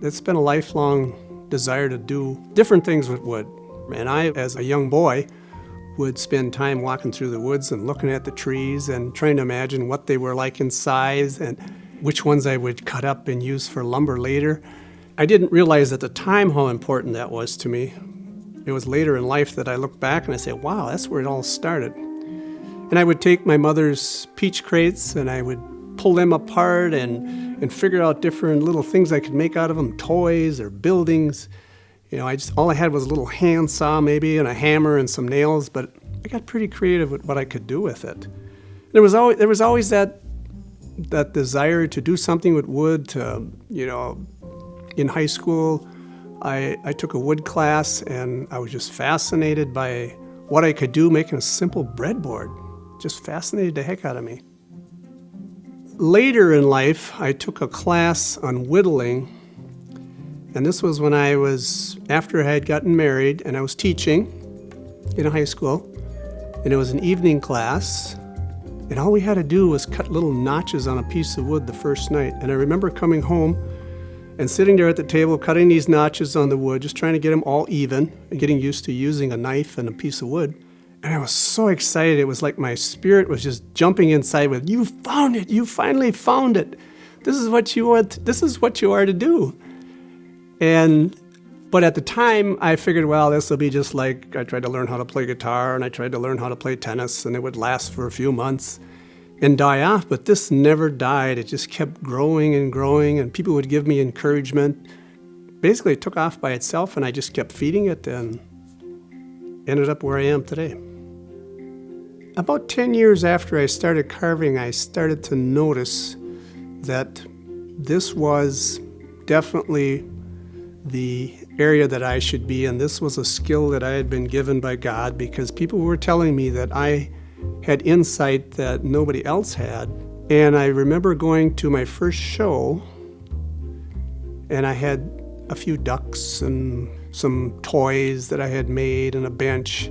It's been a lifelong desire to do different things with wood. And I, as a young boy, would spend time walking through the woods and looking at the trees and trying to imagine what they were like in size and which ones I would cut up and use for lumber later. I didn't realize at the time how important that was to me. It was later in life that I look back and I say, wow, that's where it all started. And I would take my mother's peach crates and I would pull them apart and figure out different little things I could make out of them, toys or buildings. You know, all I had was a little hand saw maybe and a hammer and some nails, but I got pretty creative with what I could do with it. There was always that desire to do something with wood. In high school, I took a wood class and I was just fascinated by what I could do making a simple breadboard. Just fascinated the heck out of me. Later in life, I took a class on whittling. And this was when after I had gotten married and I was teaching in a high school. And it was an evening class. And all we had to do was cut little notches on a piece of wood the first night. And I remember coming home and sitting there at the table, cutting these notches on the wood, just trying to get them all even and getting used to using a knife and a piece of wood. And I was so excited. It was like my spirit was just jumping inside with, you found it. You finally found it. This is what you want. This is what you are to do. But at the time, I figured, well, this will be just like I tried to learn how to play guitar and I tried to learn how to play tennis, and it would last for a few months and die off. But this never died. It just kept growing and growing, and people would give me encouragement. Basically, it took off by itself, and I just kept feeding it and ended up where I am today. About 10 years after I started carving, I started to notice that this was definitely the area that I should be in. This was a skill that I had been given by God because people were telling me that I had insight that nobody else had. And I remember going to my first show, and I had a few ducks and some toys that I had made and a bench.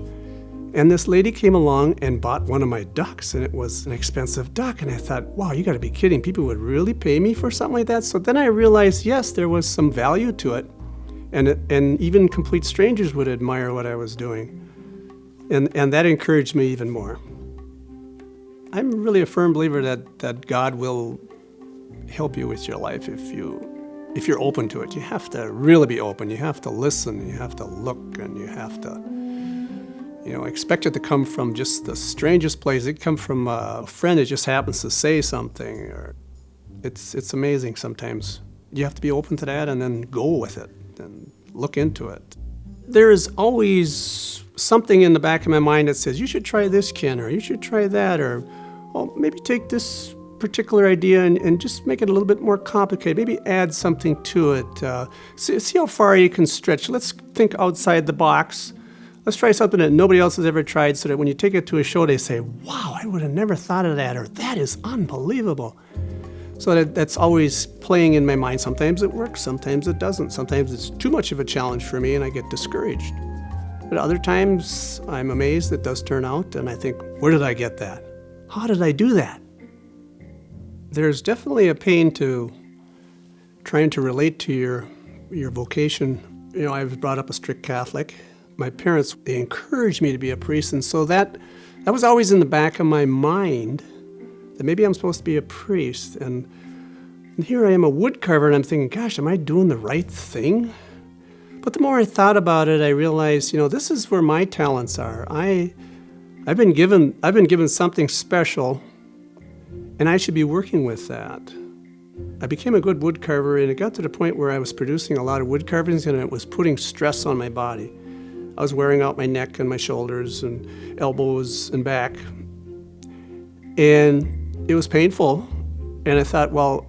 And this lady came along and bought one of my ducks, and it was an expensive duck. And I thought, wow, you gotta be kidding. People would really pay me for something like that? So then I realized, yes, there was some value to it. And even complete strangers would admire what I was doing. And that encouraged me even more. I'm really a firm believer that God will help you with your life if you're open to it. You have to really be open. You have to listen. You have to look, and you have to expect it to come from just the strangest place. It can come from a friend that just happens to say something. Or it's amazing sometimes. You have to be open to that and then go with it and look into it. There is always something in the back of my mind that says, you should try this, Ken, or you should try that, or maybe take this particular idea and just make it a little bit more complicated. Maybe add something to it. See how far you can stretch. Let's think outside the box. Let's try something that nobody else has ever tried so that when you take it to a show, they say, wow, I would have never thought of that, or that is unbelievable. So that's always playing in my mind. Sometimes it works, sometimes it doesn't. Sometimes it's too much of a challenge for me and I get discouraged. But other times I'm amazed it does turn out, and I think, where did I get that? How did I do that? There's definitely a pain to trying to relate to your vocation. I was brought up a strict Catholic. My parents, they encouraged me to be a priest, and so that was always in the back of my mind, that maybe I'm supposed to be a priest. And here I am, a woodcarver, and I'm thinking, gosh, am I doing the right thing? But the more I thought about it, I realized, this is where my talents are. I've been given something special, and I should be working with that. I became a good woodcarver, and it got to the point where I was producing a lot of wood carvings, and it was putting stress on my body. I was wearing out my neck and my shoulders and elbows and back. And it was painful. And I thought, well,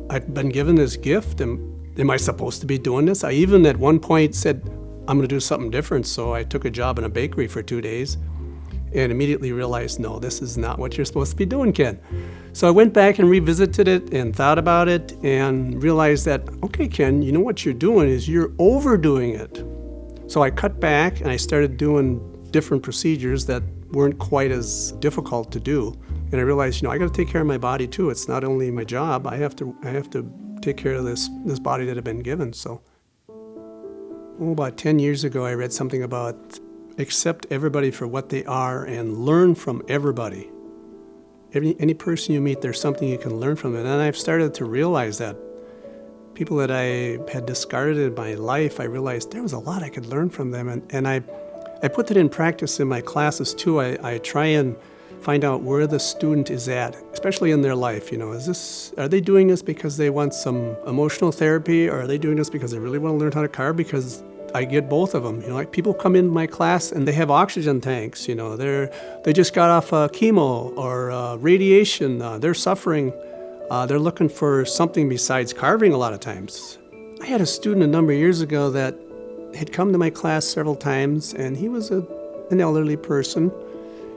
I've been given this gift. Am I supposed to be doing this? I even at one point said, I'm going to do something different. So I took a job in a bakery for 2 days and immediately realized, no, this is not what you're supposed to be doing, Ken. So I went back and revisited it and thought about it and realized that, okay, Ken, what you're doing is you're overdoing it. So I cut back and I started doing different procedures that weren't quite as difficult to do. And I realized, I got to take care of my body too. It's not only my job. I have to take care of this body that I've been given. So, about 10 years ago, I read something about accept everybody for what they are and learn from everybody. Any person you meet, there's something you can learn from it. And I've started to realize that people that I had discarded in my life, I realized there was a lot I could learn from them. And I put that in practice in my classes too. I try and find out where the student is at, especially in their life. Are they doing this because they want some emotional therapy, or are they doing this because they really want to learn how to carve? Because I get both of them. Like people come in my class and they have oxygen tanks. They just got off chemo or radiation. They're suffering. They're looking for something besides carving a lot of times. I had a student a number of years ago that had come to my class several times, and he was an elderly person.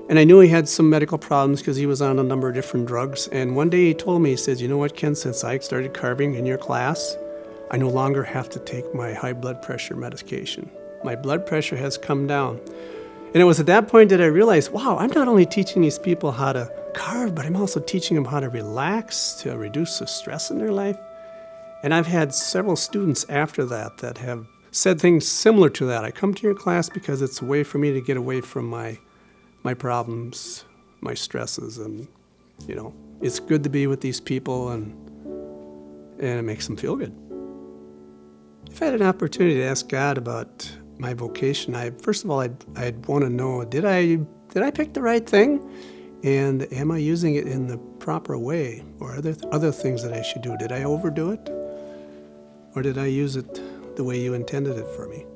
And I knew he had some medical problems because he was on a number of different drugs. And one day he told me, he says, "You know what, Ken, since I started carving in your class, I no longer have to take my high blood pressure medication. My blood pressure has come down." And it was at that point that I realized, wow, I'm not only teaching these people how to carve, but I'm also teaching them how to relax, to reduce the stress in their life. And I've had several students after that have said things similar to that. I come to your class because it's a way for me to get away from my problems, my stresses, and it's good to be with these people, and it makes them feel good. If I had an opportunity to ask God about my vocation, first of all, I'd want to know, did I pick the right thing? And am I using it in the proper way? Or are there other things that I should do? Did I overdo it? Or did I use it the way you intended it for me?